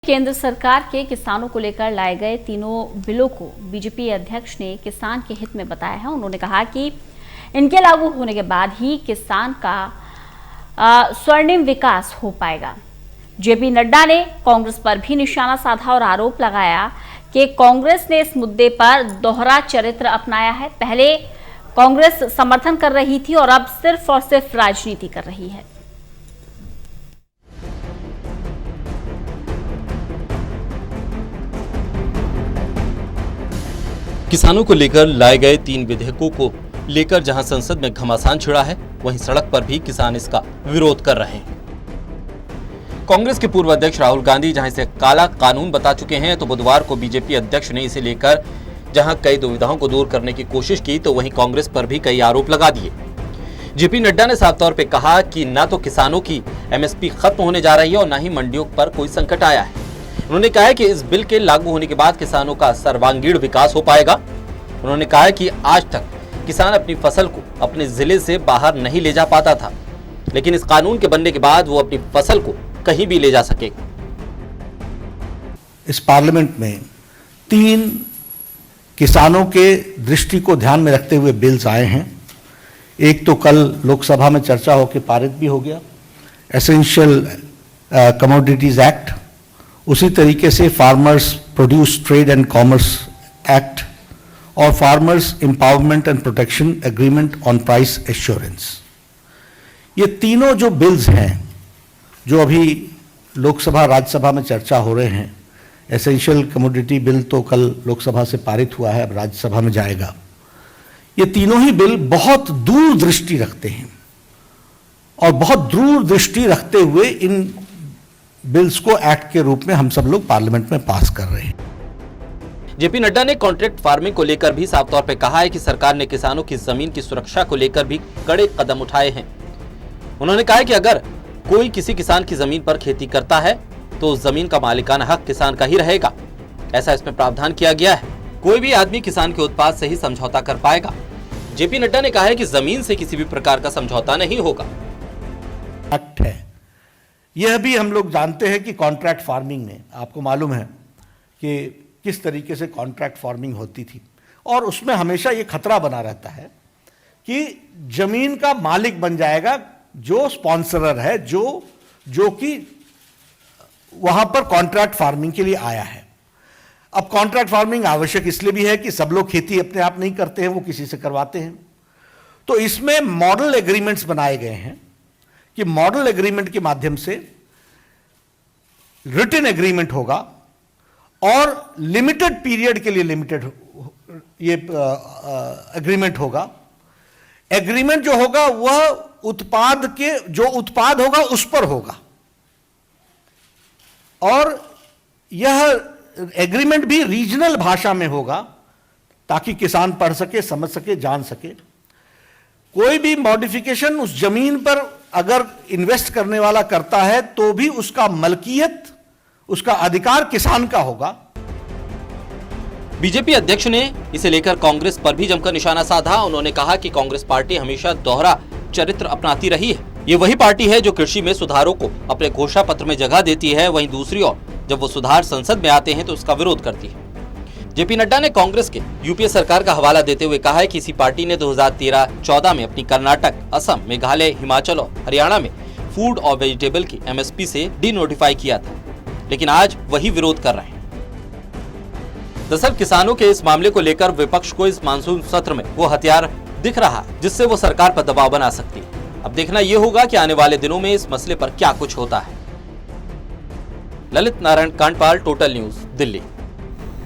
केंद्र सरकार के किसानों को लेकर लाए गए तीनों बिलों को बीजेपी अध्यक्ष ने किसान के हित में बताया है। उन्होंने कहा कि इनके लागू होने के बाद ही किसान का स्वर्णिम विकास हो पाएगा। जेपी नड्डा ने कांग्रेस पर भी निशाना साधा और आरोप लगाया कि कांग्रेस ने इस मुद्दे पर दोहरा चरित्र अपनाया है। पहले कांग्रेस समर्थन कर रही थी और अब सिर्फ और सिर्फ राजनीति कर रही है। किसानों को लेकर लाए गए 3 विधेयकों को लेकर जहां संसद में घमासान छिड़ा है, वहीं सड़क पर भी किसान इसका विरोध कर रहे हैं। कांग्रेस के पूर्व अध्यक्ष राहुल गांधी जहां इसे काला कानून बता चुके हैं, तो बुधवार को बीजेपी अध्यक्ष ने इसे लेकर जहां कई दुविधाओं को दूर करने की कोशिश की, तो वहीं कांग्रेस पर भी कई आरोप लगा दिए। जेपी नड्डा ने साफ तौर पर कहा कि न तो किसानों की एमएसपी खत्म होने जा रही है और न ही मंडियों पर कोई संकट आया है। उन्होंने कहा है कि इस बिल के लागू होने के बाद किसानों का सर्वांगीण विकास हो पाएगा। उन्होंने कहा है कि आज तक किसान अपनी फसल को अपने जिले से बाहर नहीं ले जा पाता था, लेकिन इस कानून के बनने के बाद वो अपनी फसल को कहीं भी ले जा सकेगा। इस पार्लियामेंट में 3 किसानों के दृष्टि को ध्यान में रखते हुए बिल्स आए हैं। एक तो कल लोकसभा में चर्चा होकर पारित भी हो गया, एसेंशियल कमोडिटीज एक्ट। उसी तरीके से farmers produce trade and commerce act और farmers empowerment and protection agreement on price assurance. ये तीनों जो बिल्स हैं जो अभी लोकसभा राज्यसभा में चर्चा हो रहे हैं, एसेंशियल कमोडिटी बिल तो कल लोकसभा से पारित हुआ है, अब राज्यसभा में जाएगा। ये तीनों ही बिल बहुत दूरदृष्टि रखते हैं और बहुत दूरदृष्टि रखते हुए इन बिल्स को एक्ट के रूप में हम सब लोग पार्लियामेंट में पास कर रहे हैं। जेपी नड्डा ने कॉन्ट्रैक्ट फार्मिंग को लेकर भी साफ तौर पर कहा है कि सरकार ने किसानों की जमीन की सुरक्षा को लेकर भी कड़े कदम उठाए हैं। उन्होंने कहा है कि अगर कोई किसी किसान की जमीन पर खेती करता है तो उस जमीन का मालिकाना हक किसान का ही रहेगा। ऐसा इसमें प्रावधान किया गया है। कोई भी आदमी किसान के उत्पाद से ही समझौता कर पाएगा। जेपी नड्डा ने कहा है कि जमीन से किसी भी प्रकार का समझौता नहीं होगा। एक्ट है, यह भी हम लोग जानते हैं कि कॉन्ट्रैक्ट फार्मिंग में आपको मालूम है कि किस तरीके से कॉन्ट्रैक्ट फार्मिंग होती थी, और उसमें हमेशा ये खतरा बना रहता है कि जमीन का मालिक बन जाएगा जो स्पॉन्सरर है, जो कि वहां पर कॉन्ट्रैक्ट फार्मिंग के लिए आया है। अब कॉन्ट्रैक्ट फार्मिंग आवश्यक इसलिए भी है कि सब लोग खेती अपने आप नहीं करते हैं, वो किसी से करवाते हैं। तो इसमें मॉडल एग्रीमेंट्स बनाए गए हैं कि मॉडल एग्रीमेंट के माध्यम से रिटन एग्रीमेंट होगा और लिमिटेड पीरियड के लिए लिमिटेड ये एग्रीमेंट होगा। एग्रीमेंट जो होगा वह उत्पाद के जो उत्पाद होगा उस पर होगा, और यह एग्रीमेंट भी रीजनल भाषा में होगा ताकि किसान पढ़ सके, समझ सके, जान सके। कोई भी मॉडिफिकेशन उस जमीन पर अगर इन्वेस्ट करने वाला करता है तो भी उसका मलकियत, उसका अधिकार किसान का होगा। बीजेपी अध्यक्ष ने इसे लेकर कांग्रेस पर भी जमकर निशाना साधा। उन्होंने कहा कि कांग्रेस पार्टी हमेशा दोहरा चरित्र अपनाती रही है। ये वही पार्टी है जो कृषि में सुधारों को अपने घोषणा पत्र में जगह देती है, वहीं दूसरी ओर जब वो सुधार संसद में आते हैं तो उसका विरोध करती है। जेपी नड्डा ने कांग्रेस के यूपीए सरकार का हवाला देते हुए कहा है कि इसी पार्टी ने 2013-14 में अपनी कर्नाटक, असम, मेघालय, हिमाचल और हरियाणा में फूड और वेजिटेबल की एमएसपी से डिनोटिफाई किया था, लेकिन आज वही विरोध कर रहे हैं। दरअसल किसानों के इस मामले को लेकर विपक्ष को इस मानसून सत्र में वो हथियार दिख रहा है जिससे वो सरकार पर दबाव बना सकती है। अब देखना यह होगा कि आने वाले दिनों में इस मसले पर क्या कुछ होता है। Lalit Narayan Kandpal, total news, Delhi.